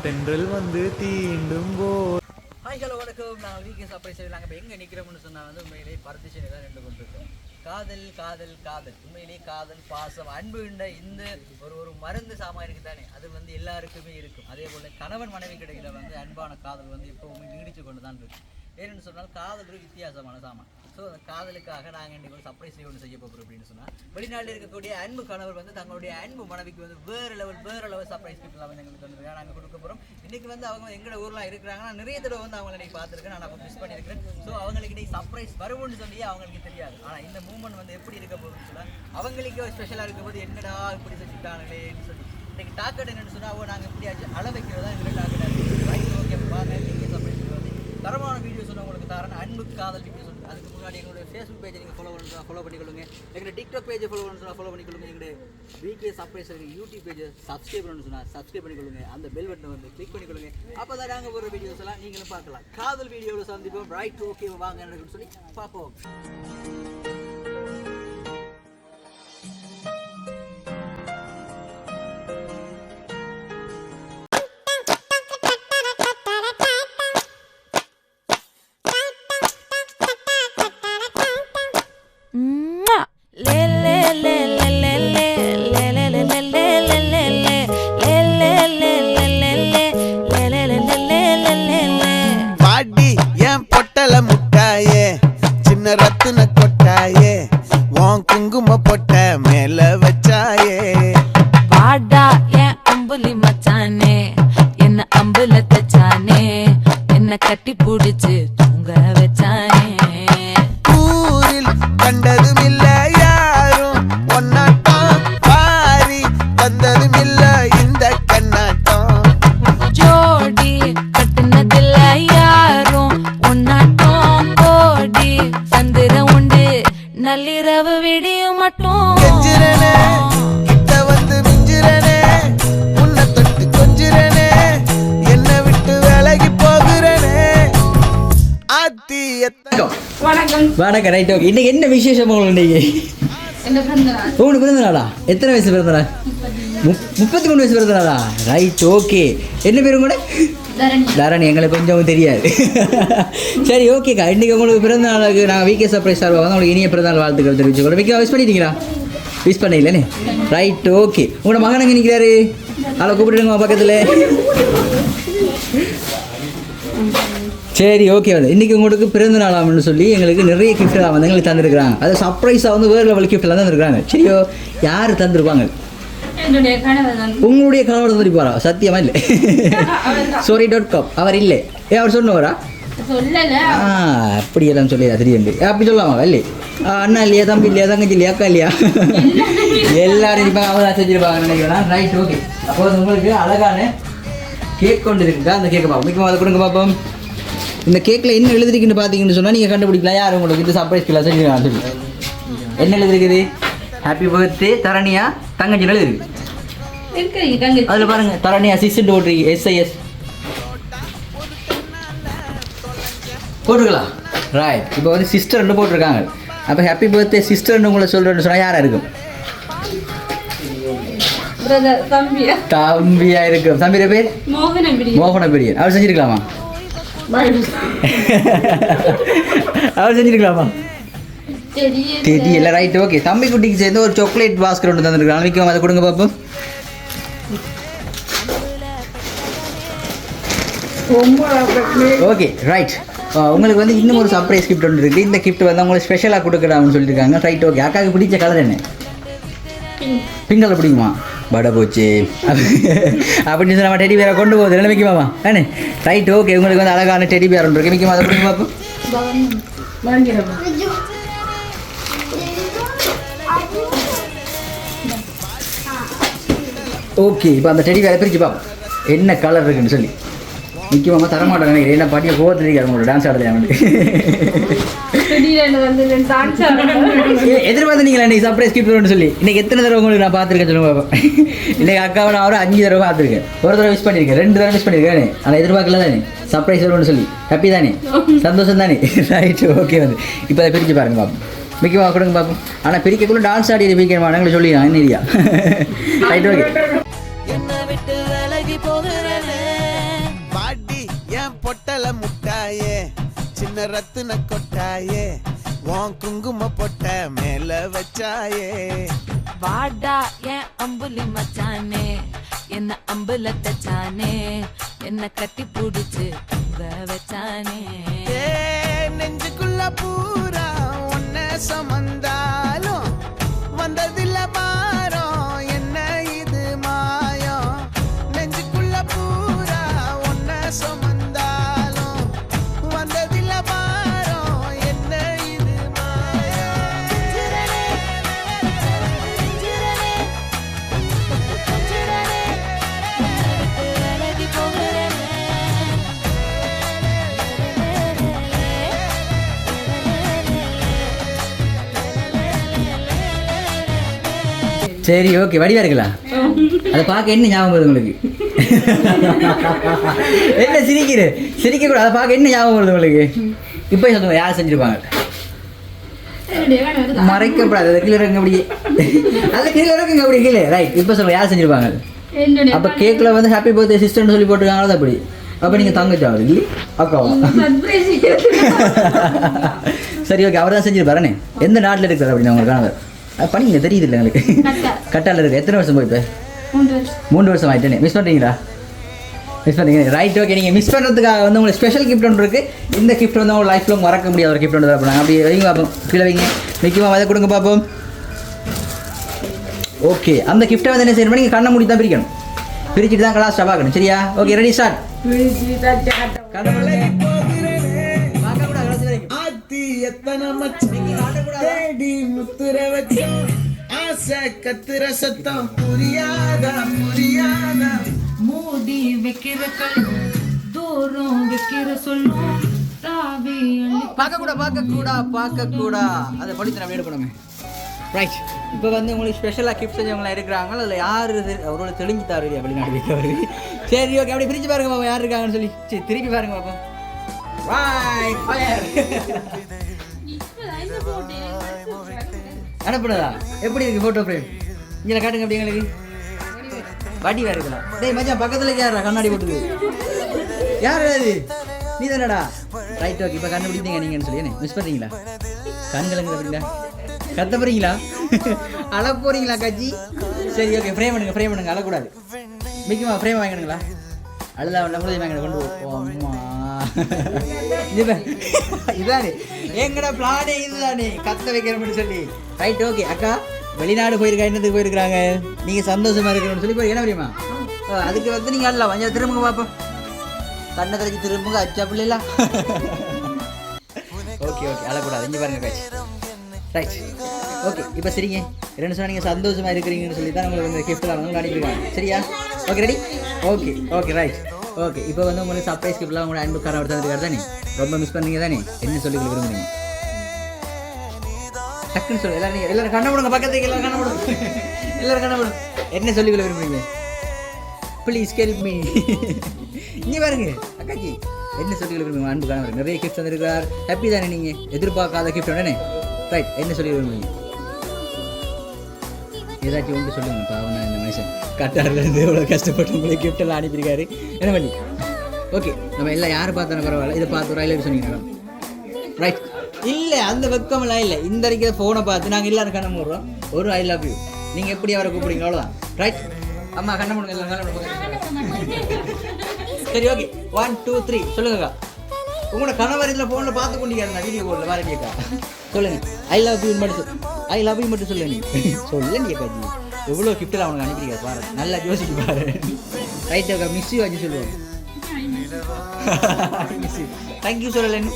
தென்றல் வந்து தீண்டும் போது. ஹாய் ஹலோ வணக்கம். நாங்கள் வீக்கே சர்ப்ரைஸ் செய்யலாங்க. இப்போ எங்கே நிற்கிறோம்னு சொன்னால் வந்து உண்மையிலேயே பரதேசியில் தான் நின்று கொண்டிருக்கோம். காதல் காதல் காதல் உண்மையிலேயே காதல் பாசம் அன்புன்ற இந்த ஒரு மருந்து சாமான் இருக்குது தானே, அது வந்து எல்லாருக்குமே இருக்கும். அதே போல் கணவன் மனைவி கிடைக்கிற வந்து அன்பான காதல் வந்து எப்போவுமே நீடிச்சு கொண்டு தான் இருக்கு. ஏன்னு சொன்னால் காதல் ஒரு வித்தியாசமான சாமான். ஸோ அந்த காதலுக்காக நாங்கள் இன்றைக்கு ஒரு சர்ப்ரைஸ் ஒன்று செய்ய போகிறோம். அப்படின்னு சொன்னால் வெளிநாட்டில் இருக்கக்கூடிய அன்பு கணவர் வந்து தங்களுடைய அன்பு மனைவிக்கு வந்து வேறு லெவல் சர்ப்ரைஸ் கிஃப்ட்லாம் வந்து எங்களுக்கு வந்து நாங்கள் கொடுக்க போகிறோம். இன்றைக்கி வந்து அவங்க எங்களோட ஊரில் இருக்கிறாங்கன்னா நிறைய தடவை வந்து அவங்களை இன்றைக்கி பார்த்துருக்கேன், நான் அப்போ மிஸ் பண்ணியிருக்கிறேன். ஸோ அவங்களுக்கு இன்றைக்கி சர்ப்ரைஸ் வரும்னு சொல்லி அவங்களுக்கு தெரியாது. ஆனால் இந்த மூமெண்ட் வந்து எப்படி இருக்க போகுதுன்னு சொன்னால் அவங்களுக்கே ஒரு ஸ்பெஷலாக இருக்கும்போது என்னடா இப்படி செஞ்சுட்டாங்களேன்னு சொல்லி இன்றைக்கி டாக்கெட் என்னென்னு சொன்னால் அவன் நாங்கள் எப்படியாச்சும் அள வைக்கிறதா எங்களுக்கு டாக்கெட் ஓகே வாங்க நீங்கள் சர்ப்ரைஸ் வந்து தரமான வீடியோஸ் வந்து உங்களுக்கு தரேன். அன்பு காதல் வீடியோஸ் வந்து அதுக்கு முன்னாடி எங்களுடைய ஃபேஸ்புக் பேஜை நீங்கள் ஃபாலோ பண்ணிக்கொள்ளுங்க. எங்களுடைய டிக்டாக் பேஜை ஃபாலோ பண்ணிக்கொள்ளுங்க. எங்களுடைய வீக்கே சர்ப்ரைஸ் யூடியூப் பேஜை சப்ஸ்கிரைப் பண்ணணும்னு சொன்னால் சப்ஸ்கிரைப் பண்ணிக்கொள்ளுங்க. அந்த பெல் பட்டனை வந்து கிளிக் பண்ணிக்கொள்ளுங்க. அப்போ தான் நாங்கள் ஒரு வீடியோஸ் எல்லாம் நீங்களும் பார்க்கலாம். காதல் வீடியோவில் சந்திப்போம். ரைட் ஓகே வாங்க சொல்லி பார்ப்போம். ரத்தின கொட்டாயே உன் குங்கும பொட்ட மேல வச்சாயே பாடா என் அம்புலி மச்சானே என்ன அம்புல தச்சானே என்ன கட்டி புடிச்சு தூங்க வச்சானே ஊரில் கண்டதும் இல்ல யாரும் ஒன்னாட்டம் பாரி வந்ததும் இல்ல இந்த கண்ணாட்டம் ஜோடி கட்டுனதில்ல யாரும் ஒன்னாட்டம் கோடி சந்திர உண்டு நள்ளிரவு விடியும் மட்டும் கெஞ்சிரனே கிட்ட வந்து மிஞ்சிரனே உன்னை தொட்டு கொஞ்சிரனே என்னை விட்டு விலகி போகிறனே ஆத்தி வணக்கம். Right okay. இன்னைக்கு என்ன விசேஷம் உங்களுக்கு? உங்களுக்கு பிறந்த நாளா? எத்தனை வயசு பிறந்த நாள்? 33 வயசு பிறந்த நாளா? Right okay. என்ன பேர் கூட? தரணி. எங்களுக்கு கொஞ்சம் தெரியாது. சரி ஓகேக்கா. இன்றைக்கி உங்களுக்கு பிறந்த நாளுக்கு நான் வீக்கே சர்ப்ரைஸ் சார்பாக வந்து உங்களுக்கு இனிய பிறந்த நாள் வாழ்த்துக்கள் தெரிவிச்சுக்கோங்க. வீக்கே விஷ் பண்ணிட்டீங்களா? விஷ் பண்ணிடலனே. Right okay. உங்களோட மகன் எங்கே நிற்கிறாரு? அதை கூப்பிட்டுருங்க பக்கத்தில். சரி ஓகே. வந்து இன்றைக்கி உங்களுக்கு பிறந்த நாளாம்னு சொல்லி எங்களுக்கு நிறைய கிஃப்ட்லாம் வந்து எங்களுக்கு தந்துருக்குறாங்க. அது சர்ப்ரைஸாக வந்து வேறு லெவல் கிஃப்ட்லாம் தந்துருக்குறாங்க. சரியோ? யார் தந்துருப்பாங்க? உங்களுடைய கணவர் தந்துருப்பாரா? சத்தியமா இல்லை. sorry.com அவர் இல்லை. அவர் சொன்னவரா? அப்படி எல்லாம் சொல்லிடா தெரியுது. அப்படி சொல்லலாமா? இல்லை அண்ணா இல்லையா, தம்பி இல்லையா, தங்கச்சி இல்லையா, அக்கா இல்லையா, எல்லாரும் இப்போ அவதான் செஞ்சிருப்பாங்க நினைக்கிறேன். Right okay. அப்போ உங்களுக்கு அழகான கேக் கொண்டு இருக்குங்க. அந்த கேக்கை பார்ப்போம். மிக்க அதை கொடுங்க பார்ப்போம். இந்த கேக்கில் என்ன எழுதிருக்குன்னு பார்த்தீங்கன்னு சொன்னால் நீங்கள் கண்டுபிடிக்கலாம் யார் உங்களுக்கு இந்த சர்ப்ரைஸ் கிளாஸ் செஞ்சுருக்காங்க சொல்லி. என்ன எழுதிருக்குது? ஹாப்பி பர்த்டே தரணியா தங்கச்சி எழுதிருக்கு. அதில் பாருங்கள் தரணியா சிஸ்ன்னு போட்டிருக்கு. SIS போட்டிருக்கலாம். ரைட். இப்போ வந்து சிஸ்டர்னு போட்டிருக்காங்க. அப்போ ஹாப்பி பர்த்டே சிஸ்டர்னு உங்களை சொல்கிறேன்னு சொன்னால் யாராக இருக்கும்? தம்பியா இருக்கும். தம்பியோட பேர் மோகன பிரியன். அவர் செஞ்சிருக்கலாமா? அவர் செஞ்சிருக்கலாமா? தெரியல. Right okay. தம்பி குட்டிக்கு சேர்ந்து ஒரு சாக்லேட் பாஸ்கெட் ஒன்று தந்துருக்காங்க. மிக்க அதை கொடுங்க பார்ப்போம். Okay right. உங்களுக்கு வந்து இன்னும் ஒரு சர்ப்ரைஸ் கிஃப்ட் ஒன்று இருக்குது. இந்த கிஃப்ட் வந்து உங்களுக்கு ஸ்பெஷலாக கொடுக்குறாங்கன்னு சொல்லியிருக்காங்க. Right okay. அக்காவுக்கு பிடிச்ச கலர் என்ன? பிங்க் கலர் பிடிக்குமா? பட போச்சு அப்படின்னு சொல்லி நம்ம டெடி பேரை கொண்டு போகுது. என்ன மிக்கமாமா தானே? Right okay. உங்களுக்கு வந்து அழகான டெடி பேர் ஒன்று இருக்குது. மிக்கமா அதை பிடிக்கும் பார்ப்போம். ஓகே. இப்போ அந்த டெடி பேரை பிரித்து பார்ப்போம் என்ன கலர் இருக்குன்னு சொல்லி. முக்கியமாக தரமாட்டோம் நினைக்கிறேன். என்ன பாட்டியை கோவத்தில் இருக்காரு உங்களோட டான்ஸ் ஆடுறது. எதிர்பார்த்தீங்களா இன்னைக்கு சர்ப்ரைஸ் கிஃப்ட் சொல்லி? இன்னைக்கு எத்தனை தடவை உங்களுக்கு நான் பார்த்துருக்கேன் சொல்லுங்க பாப்பா. இன்னைக்கு அக்காவை நான் ஒரு 5 தடவை பார்த்துருக்கேன். ஒரு தடவை மிஸ் பண்ணியிருக்கேன், 2 தடவை மிஸ் பண்ணியிருக்கேன். ஆனால் எதிர்பார்க்கல தானே சர்ப்ரைஸ் வரும்னு சொல்லி. ஹாப்பி தானே? சந்தோஷம் தானே? Right okay. வந்து இப்போ அதை பிரித்து பாருங்க பாப்போம். மிக்கமாக கொடுங்க பார்ப்போம். ஆனால் பிரிக்கக்குள்ள டான்ஸ் ஆடி பிரிக்கணுமா எங்களுக்கு சொல்லி நான் என்ன ரைட் ஓகே. என்ன விட்டு விலகி போகிறேன் பொட்டல முட்டாயே சின்ன ரத்தின கொட்டாயே உன் குங்கும பொட்ட மேல வச்சாயே வாடா என் அம்புலி மச்சானே என்ன அம்புல தச்சானே என்ன கட்டி புடிச்சு தங்க வச்சானே நெஞ்சுக்குள்ள பூரா உன்ன சுமந்தாலும் வந்ததில்ல பாரம் என்ன இது மாயம் நெஞ்சுக்குள்ள பூரா உன்ன சுமந்தாலும் வந்ததில்ல பாரம் என்ன இது மாயம் சரி ஓகே வடிவா இருக்கலாம் அதை பார்க்க என்ன ஞாபகம் வருது உங்களுக்கு என்ன சிரிக்க கூட அதை பார்க்க என்ன ஞாபகம் வருது உங்களுக்கு இப்போ சொல்லுங்க யார் செஞ்சிருப்பாங்க மறைக்கப்படாது அது கீழே இருக்குங்க அப்படியே அது கீழே இருக்குங்க அப்படி கீழே ரைட் இப்போ சொல்லுங்க யார் செஞ்சிருப்பாங்க அப்போ கேக்கில் வந்து ஹாப்பி பர்த்டே சிஸ்டர்னு சொல்லி போட்டுருக்காங்களோ அப்படி அப்போ நீங்கள் தங்கச்சாவது இல்லையே அக்காவா சரி ஓகே அவர் தான் செஞ்சிருப்பாருண்ணே எந்த நாட்டில் இருக்கிறார் அப்படின்னு உங்களுக்கு கணவர் பண்ணிங்க தெரியுது இல்லை எங்களுக்கு கட்டால இருக்கு எத்தனை வருஷம் போய் இப்போ 3 வருஷம் ஆகிட்டேனே மிஸ் பண்ணுறீங்களா மிஸ் பண்ணுறீங்க ரைட் ஓகே நீங்கள் மிஸ் பண்ணுறதுக்காக வந்து உங்களுக்கு ஸ்பெஷல் கிஃப்ட் ஒன்று இருக்குது இந்த கிஃப்ட் வந்து உங்கள் லைஃப்பில் மறக்க முடியாத ஒரு கிஃப்ட் ஒன்று தான் பண்ணாங்க அப்படி வைங்க பார்ப்போம் கீழே வைங்க வைக்குமா அதை கொடுங்க பார்ப்போம் ஓகே அந்த கிஃப்ட்டை வந்து என்ன செய்யணும் நீங்கள் கண்ணை மூடி தான் பிரிக்கணும் பிரிச்சுட்டு தான் கிளாஸ் பார்க்கணும் சரியா ஓகே ரெடி ஸ்டார்ட் எத்தனை தேடி முத்துற வச்சோம் ஆசை கத்துற சத்தம் புரியாதா மூடி வைக்கிற கல்லும் தூரம் வைக்கிற சொல்லும் தாவி பார்க்க கூட அதை படித்து நம்ம எடுக்கணுமே ரைட் இப்போ வந்து உங்களுக்கு ஸ்பெஷலாக கிஃப்ட் செஞ்சவங்களாம் இருக்கிறாங்க அதில் யார் அவரோட தெளிஞ்சு தாரு வெளிநாடு வைக்கவர் சரி ஓகே அப்படி பிரித்து பாருங்க பாப்பா யார் இருக்காங்கன்னு சொல்லி சரி திருப்பி பாருங்க பாப்பா அனுப்புனதா எப்படி இருக்கு போட்டோ ஃப்ரேம் இங்கே காட்டுங்க அப்படி எங்களுக்கு வடிவா இருக்கலாம் டேய் மச்சான் பக்கத்தில் யாரா கண்ணாடி போட்டுது யார் அது நீ தானடா ரைட் ஓகே இப்போ கண்டுபிடித்தீங்க நீங்கன்னு சொல்லி என்ன மிஸ் பண்ணுறீங்களா கண்களுங்க அப்படிங்களா கத்த போறீங்களா அழ போறீங்களா கட்சி சரி ஓகே ஃப்ரேம் பண்ணுங்க அழக்கூடாது மிக்கமா ஃப்ரேம் வாங்கினுங்களா அழுதா நம்மளே வாங்கின கொண்டு போவோம் அம்மா இதானே எங்கடா பிளானே இதுதானே கத்த வைக்கிறோம்னு சொல்லி ரைட் ஓகே அக்கா வெளிநாடு போயிருக்கா என்னத்துக்கு போயிருக்கிறாங்க நீங்கள் சந்தோஷமா இருக்கணும்னு சொல்லி போய் என்ன தெரியுமா அதுக்கு வந்து நீங்கள் அழலாம் கொஞ்சம் திரும்புங்க பார்ப்போம் கண்ணை கரைச்சி திரும்புங்க அச்சா பிள்ளைல ஓகே அழக்கூடாது இங்கே பாருங்க காட்சி ரைட் ஓகே இப்போ சரிங்க ரெண்டு சொன்னால் நீங்கள் சந்தோஷமாக இருக்கிறீங்கன்னு சொல்லி தான் உங்களுக்கு வந்து கிஃப்ட்லாம் வந்து அனுப்பியிருக்காங்க சரியா okay ready okay right okay இப்போ வந்து உங்களுக்கு சர்ப்ரைஸ் கிஃப்ட்லாம் உங்களோட அன்புக்காரன் அவர் தந்துருக்காரு தானே ரொம்ப மிஸ் பண்ணீங்க தானே என்ன சொல்லி விரும்புறீங்க டக்குன்னு சொல்லு எல்லாரும் கண்ண விடுங்க பக்கத்துக்கு எல்லாரும் கண்ண விடுங்க என்ன சொல்லி விரும்புறீங்க ப்ளீஸ் ஹெல்ப் மீ இங்கே பாருங்க அக்காச்சி என்ன சொல்லி விரும்புறீங்க அன்புக்காரன் நிறைய கிஃப்ட் தந்திருக்கார் ஹாப்பி தானே நீங்கள் எதிர்பார்க்காத கிஃப்ட் உடனே ரைட் என்ன சொல்லி விரும்புறீங்க ஏதாச்சும் ஒன்று சொல்லுங்க பாவம் இந்த மனுஷன் கட்டாரிலேருந்து எவ்வளோ கஷ்டப்பட்டு உங்களுக்கு கிஃப்டெல்லாம் அனுப்பியிருக்காரு என்ன பண்ணி ஓகே நம்ம எல்லாம் யார் பார்த்தாலும் பரவாயில்ல இதை பார்த்து ஒரு ஐ லவ் சொன்னீங்க ரைட் இல்லை அந்த வெக்கமெல்லாம் இல்லை இந்த வரைக்கும் ஃபோனை பார்த்து நாங்கள் எல்லாரும் கண்ண மூடுறோம் ஒரு ஐ லவ் யூ நீங்கள் எப்படி அவரை கூப்பிடுங்க அவ்வளோதான் ரைட் அம்மா கண்ண மூடுங்க எல்லாம் சரி ஓகே 1 2 3 சொல்லுங்கக்கா உங்களோட கணவர் இதில் ஃபோனில் பார்த்து கொண்டிருக்காரு வீடியோ போடல வாரண்டியக்கா சொல்லுங்க ஐ லவ் யூ மட்டும் சொல்லுங்க காஜி எவ்வளோ கிஃப்ட்டில் அவனுக்கு அனுப்பியிருக்காரு பாரு நல்லா யோசிச்சு பாரு ரைட் அக்கா மிஸ் யூ அஞ்சு சொல்லுவோம் மிஸ் யூ தேங்க்யூ சொல்லலன்னு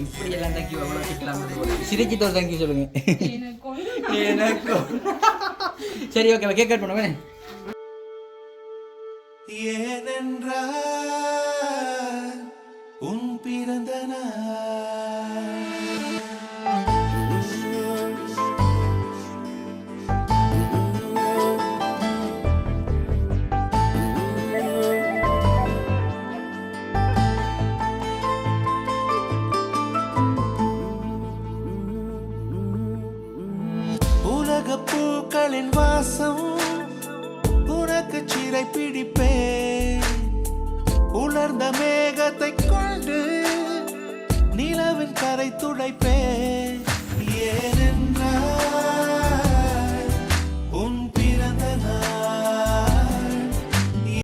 இப்படி எல்லாம் தேங்க்யூ எவ்வளோ கிஃப்ட்லாம் சிரிச்சிட்டு ஒரு தேங்க்யூ சொல்லுங்க சரி ஓகே கேக் கட் பண்ணுவேன் ஏனென்றால் உன் பிறந்த உலக பூக்களின் வாசம் உனக்கு சிறை பிடிப்பேன் உலக அடர்ந்த மேகத்தை கொண்டு நிலவின் கரை துடைப்ப